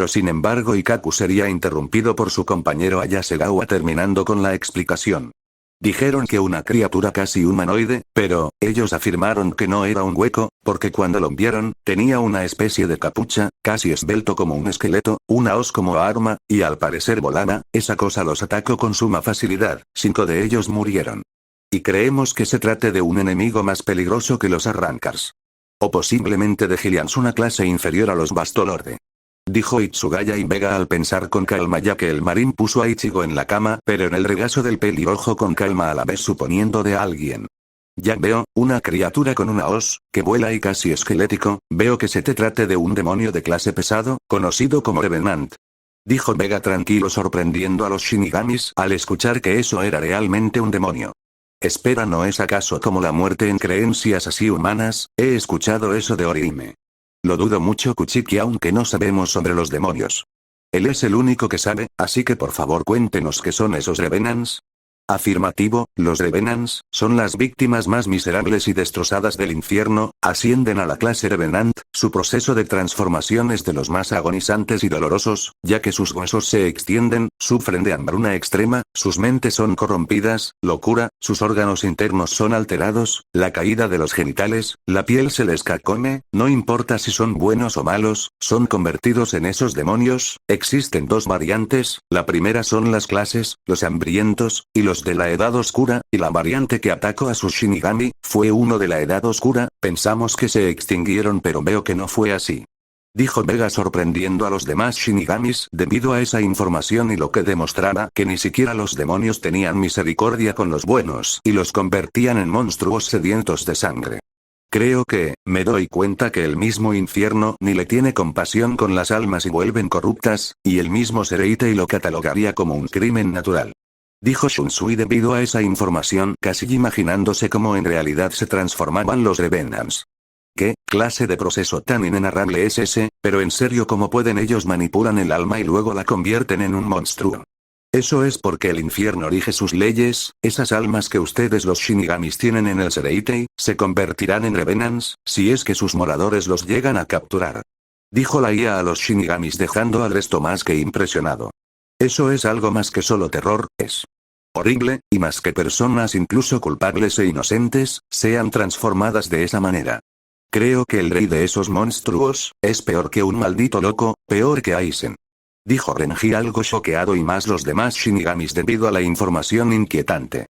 sin embargo Ikaku sería interrumpido por su compañero Ayasegawa terminando con la explicación. Dijeron que una criatura casi humanoide, pero ellos afirmaron que no era un hueco, porque cuando lo vieron, tenía una especie de capucha, casi esbelto como un esqueleto, una hoz como arma, y al parecer volaba. Esa cosa los atacó con suma facilidad, 5 de ellos murieron. Y creemos que se trate de un enemigo más peligroso que los Arrancars. O posiblemente de Gillians, una clase inferior a los Bastolorde. Dijo Itsugaya y Vega al pensar con calma, ya que el marín puso a Ichigo en la cama, pero en el regazo del pelirrojo con calma a la vez suponiendo de alguien. Ya veo, una criatura con una hoz, que vuela y casi esquelético, veo que se te trate de un demonio de clase pesado, conocido como Revenant. Dijo Vega tranquilo sorprendiendo a los Shinigamis al escuchar que eso era realmente un demonio. Espera, ¿no es acaso como la muerte en creencias así humanas? He escuchado eso de Orihime. Lo dudo mucho, Kuchiki, aunque no sabemos sobre los demonios. Él es el único que sabe, así que por favor cuéntenos qué son esos Revenants. Afirmativo, los Revenants son las víctimas más miserables y destrozadas del infierno, ascienden a la clase Revenant, su proceso de transformación es de los más agonizantes y dolorosos, ya que sus huesos se extienden, sufren de hambruna extrema, sus mentes son corrompidas, locura, sus órganos internos son alterados, la caída de los genitales, la piel se les carcome, no importa si son buenos o malos, son convertidos en esos demonios. Existen 2 variantes, la primera son las clases, los hambrientos, y los de la Edad Oscura, y la variante que atacó a sus Shinigami, fue uno de la Edad Oscura. Pensamos que se extinguieron pero veo que no fue así. Dijo Vega sorprendiendo a los demás Shinigamis debido a esa información y lo que demostraba que ni siquiera los demonios tenían misericordia con los buenos y los convertían en monstruos sedientos de sangre. Creo que, me doy cuenta que el mismo infierno ni le tiene compasión con las almas y vuelven corruptas, y el mismo Sereite y lo catalogaría como un crimen natural. Dijo Shunsui debido a esa información, casi imaginándose cómo en realidad se transformaban los Revenants. ¿Qué clase de proceso tan inenarrable es ese? Pero en serio, ¿cómo pueden ellos manipulan el alma y luego la convierten en un monstruo? Eso es porque el infierno rige sus leyes. Esas almas que ustedes los Shinigamis tienen en el Sereitei, se convertirán en Revenants, si es que sus moradores los llegan a capturar. Dijo la IA a los Shinigamis dejando al resto más que impresionado. Eso es algo más que solo terror, es horrible, y más que personas incluso culpables e inocentes, sean transformadas de esa manera. Creo que el rey de esos monstruos, es peor que un maldito loco, peor que Aizen. Dijo Renji algo choqueado y más los demás Shinigamis debido a la información inquietante.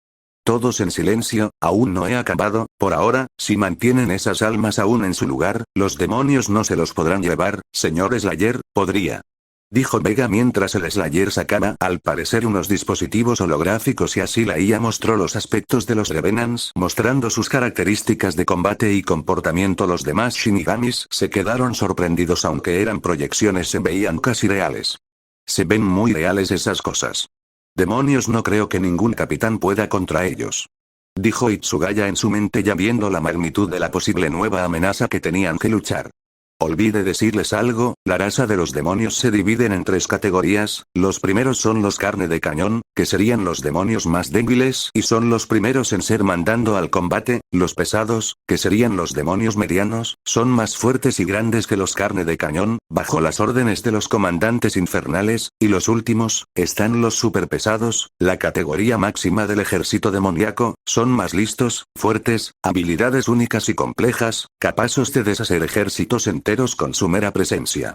Todos en silencio, aún no he acabado, por ahora, si mantienen esas almas aún en su lugar, los demonios no se los podrán llevar, señor Slayer, podría. Dijo Vega mientras el Slayer sacaba al parecer unos dispositivos holográficos y así la IA mostró los aspectos de los Revenants mostrando sus características de combate y comportamiento. Los demás Shinigamis se quedaron sorprendidos, aunque eran proyecciones se veían casi reales. Se ven muy reales esas cosas. Demonios, no creo que ningún capitán pueda contra ellos. Dijo Itsugaya en su mente ya viendo la magnitud de la posible nueva amenaza que tenían que luchar. Olvide decirles algo, la raza de los demonios se dividen en 3 categorías, los primeros son los carne de cañón, que serían los demonios más débiles y son los primeros en ser mandando al combate, los pesados, que serían los demonios medianos, son más fuertes y grandes que los carne de cañón, bajo las órdenes de los comandantes infernales, y los últimos, están los superpesados, la categoría máxima del ejército demoníaco, son más listos, fuertes, habilidades únicas y complejas, capaces de deshacer ejércitos enteros con su mera presencia.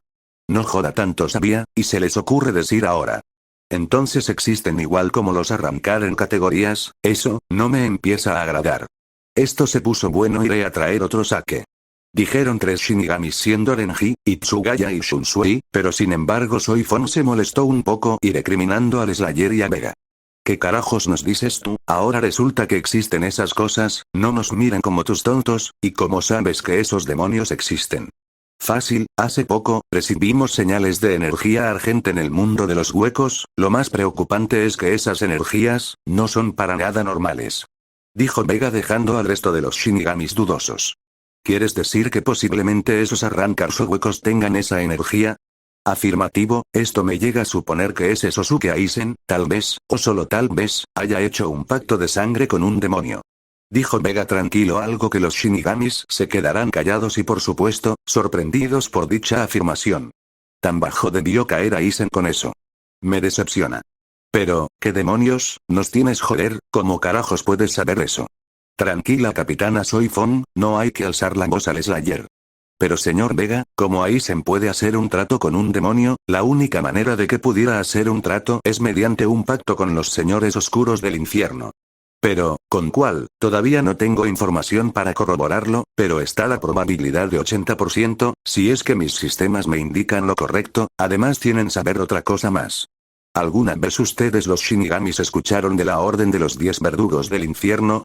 No joda, tanto sabía, y se les ocurre decir ahora. Entonces existen igual como los arrancar en categorías, eso, no me empieza a agradar. Esto se puso bueno, iré a traer otro sake. Dijeron 3 shinigamis siendo Renji, Itsugaya y Shunsui, pero sin embargo Soifon se molestó un poco y recriminando al Slayer y a Vega. ¿Qué carajos nos dices tú? Ahora resulta que existen esas cosas, no nos miran como tus tontos, y cómo sabes que esos demonios existen. Fácil, hace poco, recibimos señales de energía argente en el mundo de los huecos, lo más preocupante es que esas energías, no son para nada normales. Dijo Vega dejando al resto de los shinigamis dudosos. ¿Quieres decir que posiblemente esos arrancars o huecos tengan esa energía? Afirmativo, esto me llega a suponer que ese Sosuke Aizen, tal vez, o solo tal vez, haya hecho un pacto de sangre con un demonio. Dijo Vega tranquilo, algo que los shinigamis se quedarán callados y por supuesto, sorprendidos por dicha afirmación. Tan bajo debió caer Aizen con eso. Me decepciona. Pero, ¿qué demonios, nos tienes joder? ¿Cómo carajos puedes saber eso? Tranquila capitana Soifon, no hay que alzar la voz al Slayer. Pero señor Vega, ¿cómo Aizen puede hacer un trato con un demonio? La única manera de que pudiera hacer un trato es mediante un pacto con los señores oscuros del infierno. Pero, ¿con cuál? Todavía no tengo información para corroborarlo, pero está la probabilidad de 80%, si es que mis sistemas me indican lo correcto, además tienen saber otra cosa más. ¿Alguna vez ustedes los shinigamis escucharon de la orden de los 10 verdugos del infierno?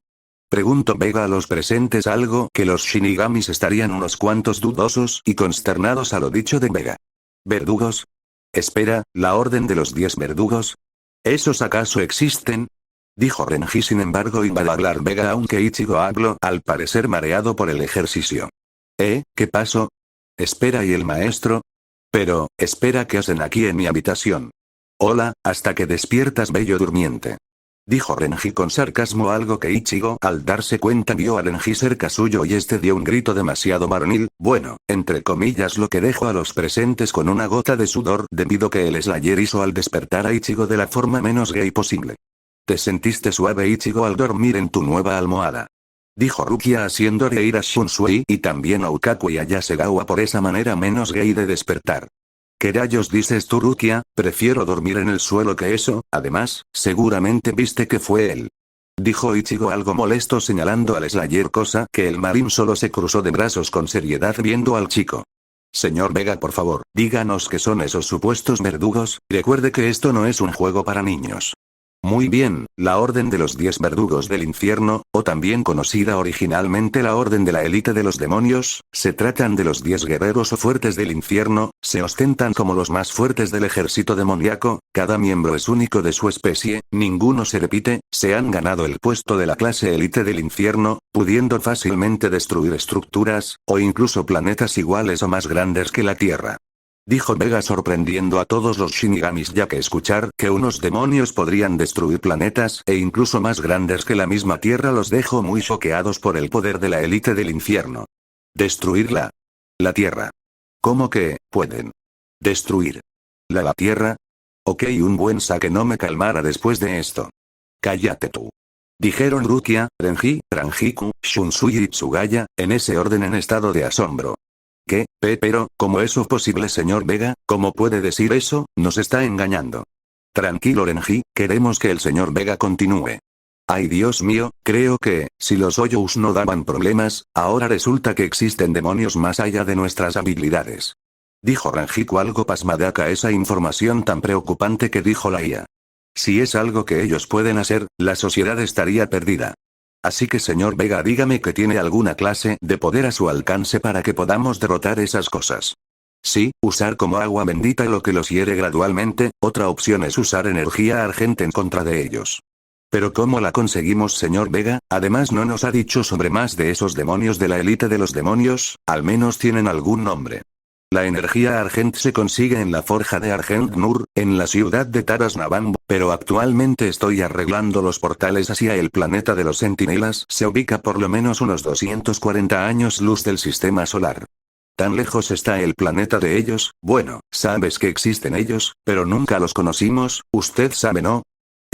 Preguntó Vega a los presentes, algo que los shinigamis estarían unos cuantos dudosos y consternados a lo dicho de Vega. ¿Verdugos? Espera, ¿la orden de los 10 verdugos? ¿Esos acaso existen? Dijo Renji, sin embargo iba a hablar Vega aunque Ichigo habló, al parecer mareado por el ejercicio. ¿Qué pasó? Espera, ¿y el maestro? Pero, espera, ¿qué hacen aquí en mi habitación? Hola, hasta que despiertas bello durmiente. Dijo Renji con sarcasmo, algo que Ichigo al darse cuenta vio a Renji cerca suyo y este dio un grito demasiado varonil, bueno, entre comillas, lo que dejó a los presentes con una gota de sudor debido que el Slayer hizo al despertar a Ichigo de la forma menos gay posible. ¿Te sentiste suave, Ichigo, al dormir en tu nueva almohada? Dijo Rukia haciendo reír a Shunsui y también a Ukaku y a Yasegawa por esa manera menos gay de despertar. ¿Qué rayos dices tú, Rukia? Prefiero dormir en el suelo que eso, además, seguramente viste que fue él. Dijo Ichigo algo molesto señalando al Slayer, cosa que el marín solo se cruzó de brazos con seriedad viendo al chico. Señor Vega, por favor, díganos qué son esos supuestos verdugos, recuerde que esto no es un juego para niños. Muy bien, la Orden de los 10 Verdugos del Infierno, o también conocida originalmente la Orden de la Élite de los Demonios, se tratan de los 10 guerreros o fuertes del infierno, se ostentan como los más fuertes del ejército demoníaco, cada miembro es único de su especie, ninguno se repite, se han ganado el puesto de la clase élite del infierno, pudiendo fácilmente destruir estructuras, o incluso planetas iguales o más grandes que la Tierra. Dijo Vega sorprendiendo a todos los shinigamis, ya que escuchar que unos demonios podrían destruir planetas e incluso más grandes que la misma Tierra los dejó muy choqueados por el poder de la élite del infierno. ¿Destruirla? La Tierra. ¿Cómo que, pueden? ¿Destruir? ¿La Tierra? Ok, un buen saque no me calmara después de esto. Cállate tú. Dijeron Rukia, Renji, Ranjiku, Shunsui y Tsugaya, en ese orden en estado de asombro. ¿Qué? Pero, ¿cómo eso posible, señor Vega? ¿Cómo puede decir eso? Nos está engañando. Tranquilo, Renji, queremos que el señor Vega continúe. Ay, Dios mío, creo que, si los Oyous no daban problemas, ahora resulta que existen demonios más allá de nuestras habilidades. Dijo Ranjiku algo pasmadaca a esa información tan preocupante que dijo la IA. Si es algo que ellos pueden hacer, la sociedad estaría perdida. Así que señor Vega, dígame que tiene alguna clase de poder a su alcance para que podamos derrotar esas cosas. Sí, usar como agua bendita lo que los hiere gradualmente, otra opción es usar energía argente en contra de ellos. Pero ¿cómo la conseguimos, señor Vega? Además no nos ha dicho sobre más de esos demonios de la élite de los demonios, al menos tienen algún nombre. La energía Argent se consigue en la forja de Argent Nur, en la ciudad de Taras Nabambo, pero actualmente estoy arreglando los portales hacia el planeta de los Centinelas, se ubica por lo menos unos 240 años luz del sistema solar. ¿Tan lejos está el planeta de ellos? Bueno, sabes que existen ellos, pero nunca los conocimos, usted sabe, ¿no?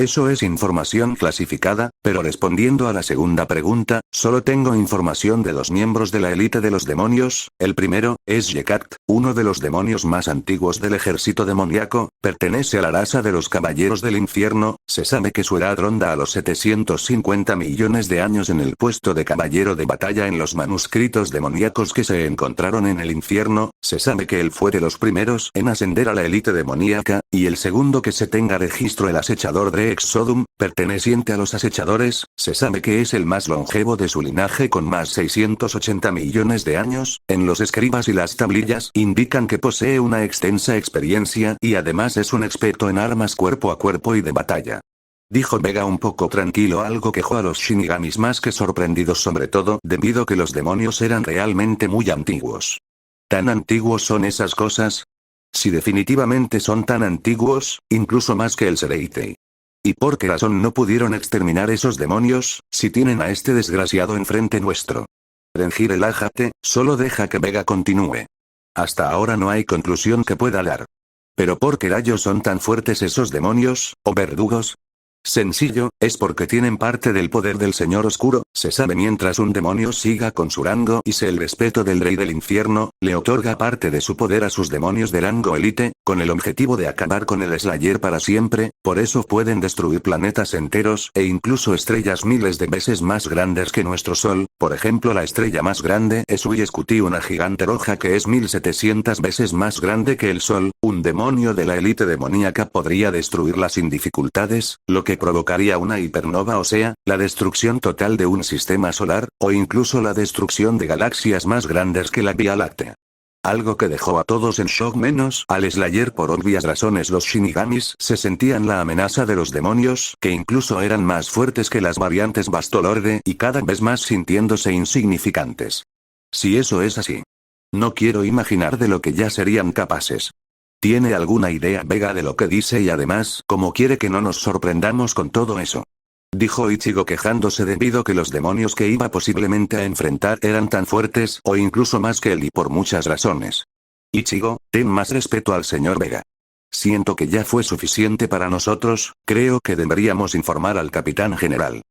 Eso es información clasificada, pero respondiendo a la segunda pregunta, solo tengo información de 2 miembros de la élite de los demonios. El primero, es Yekat, uno de los demonios más antiguos del ejército demoníaco, pertenece a la raza de los caballeros del infierno. Se sabe que su edad ronda a los 750 millones de años en el puesto de caballero de batalla en los manuscritos demoníacos que se encontraron en el infierno. Se sabe que él fue de los primeros en ascender a la élite demoníaca, y el segundo que se tenga registro el acechador de Exodum, perteneciente a los acechadores. Se sabe que es el más longevo de su linaje con más 680 millones de años. En los escribas y las tablillas indican que posee una extensa experiencia y además es un experto en armas cuerpo a cuerpo y de batalla. Dijo Vega un poco tranquilo, algo que dejó a los Shinigamis más que sorprendidos, sobre todo debido a que los demonios eran realmente muy antiguos. ¿Tan antiguos son esas cosas? Sí, definitivamente son tan antiguos, incluso más que el Sereitei. ¿Y por qué razón no pudieron exterminar esos demonios, si tienen a este desgraciado enfrente nuestro? Renji, relájate, solo deja que Vega continúe. Hasta ahora no hay conclusión que pueda dar. ¿Pero por qué rayos son tan fuertes esos demonios, o verdugos? Sencillo, es porque tienen parte del poder del Señor Oscuro. Se sabe, mientras un demonio siga con su rango y el respeto del Rey del Infierno, le otorga parte de su poder a sus demonios de rango élite, con el objetivo de acabar con el Slayer para siempre. Por eso pueden destruir planetas enteros e incluso estrellas miles de veces más grandes que nuestro Sol. Por ejemplo, la estrella más grande es Uy-Scuti, una gigante roja que es 1700 veces más grande que el Sol. Un demonio de la élite demoníaca podría destruirla sin dificultades, lo que provocaría una hipernova, o sea, la destrucción total de un sistema solar, o incluso la destrucción de galaxias más grandes que la Vía Láctea. Algo que dejó a todos en shock menos al Slayer por obvias razones. Los Shinigamis se sentían la amenaza de los demonios, que incluso eran más fuertes que las variantes Bastolorde y cada vez más sintiéndose insignificantes. Si eso es así, no quiero imaginar de lo que ya serían capaces. ¿Tiene alguna idea Vega de lo que dice y además cómo quiere que no nos sorprendamos con todo eso? Dijo Ichigo, quejándose debido a que los demonios que iba posiblemente a enfrentar eran tan fuertes o incluso más que él, y por muchas razones. Ichigo, ten más respeto al señor Vega. Siento que ya fue suficiente para nosotros, creo que deberíamos informar al capitán general.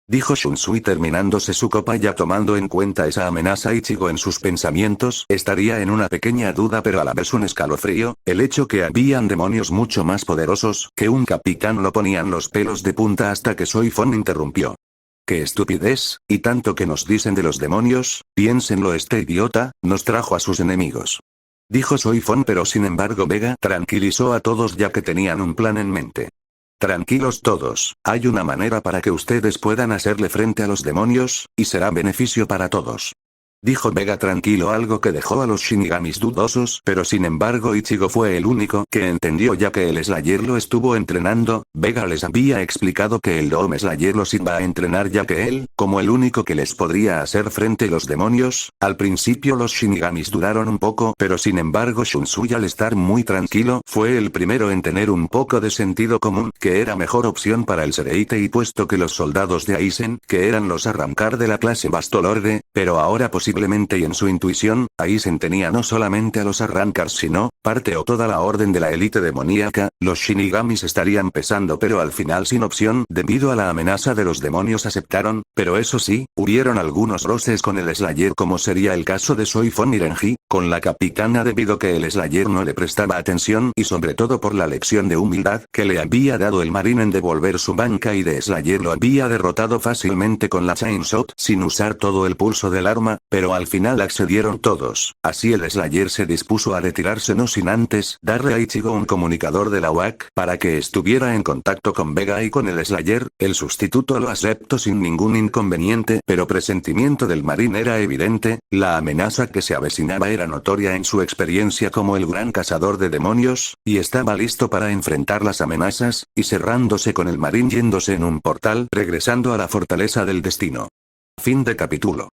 Dijo Shunsui terminándose su copa. Ya tomando en cuenta esa amenaza, Ichigo en sus pensamientos estaría en una pequeña duda pero a la vez un escalofrío. El hecho que habían demonios mucho más poderosos que un capitán lo ponían los pelos de punta hasta que Soifon interrumpió. ¡Qué estupidez! Y tanto que nos dicen de los demonios, piénsenlo, este idiota nos trajo a sus enemigos. Dijo Soifon, pero sin embargo Vega tranquilizó a todos ya que tenían un plan en mente. Tranquilos todos, hay una manera para que ustedes puedan hacerle frente a los demonios, y será beneficio para todos. Dijo Vega tranquilo, algo que dejó a los Shinigamis dudosos, pero sin embargo Ichigo fue el único que entendió ya que el Slayer lo estuvo entrenando. Vega les había explicado que el Dome Slayer los iba a entrenar ya que él, como el único que les podría hacer frente a los demonios. Al principio los Shinigamis dudaron un poco, pero sin embargo Shunsui, al estar muy tranquilo, fue el primero en tener un poco de sentido común, que era mejor opción para el Sereitei, puesto que los soldados de Aizen, que eran los arrancar de la clase Bastolorde, pero ahora posiblemente, y en su intuición, Aizen tenía no solamente a los arrancars sino, parte o toda la orden de la élite demoníaca. Los Shinigamis estarían pesando, pero al final sin opción debido a la amenaza de los demonios aceptaron, pero eso sí, hubieron algunos roces con el Slayer, como sería el caso de Soifon y Renji, con la capitana debido que el Slayer no le prestaba atención y sobre todo por la lección de humildad que le había dado el marín en devolver su banca, y de Slayer lo había derrotado fácilmente con la Chainshot sin usar todo el pulso del arma, pero al final accedieron todos. Así el Slayer se dispuso a retirarse, no sin antes darle a Ichigo un comunicador de la UAC para que estuviera en contacto con Vega y con el Slayer. El sustituto lo aceptó sin ningún inconveniente, pero presentimiento del marín era evidente, la amenaza que se avecinaba era notoria en su experiencia como el gran cazador de demonios, y estaba listo para enfrentar las amenazas, y cerrándose con el marín yéndose en un portal regresando a la fortaleza del destino. Fin de capítulo.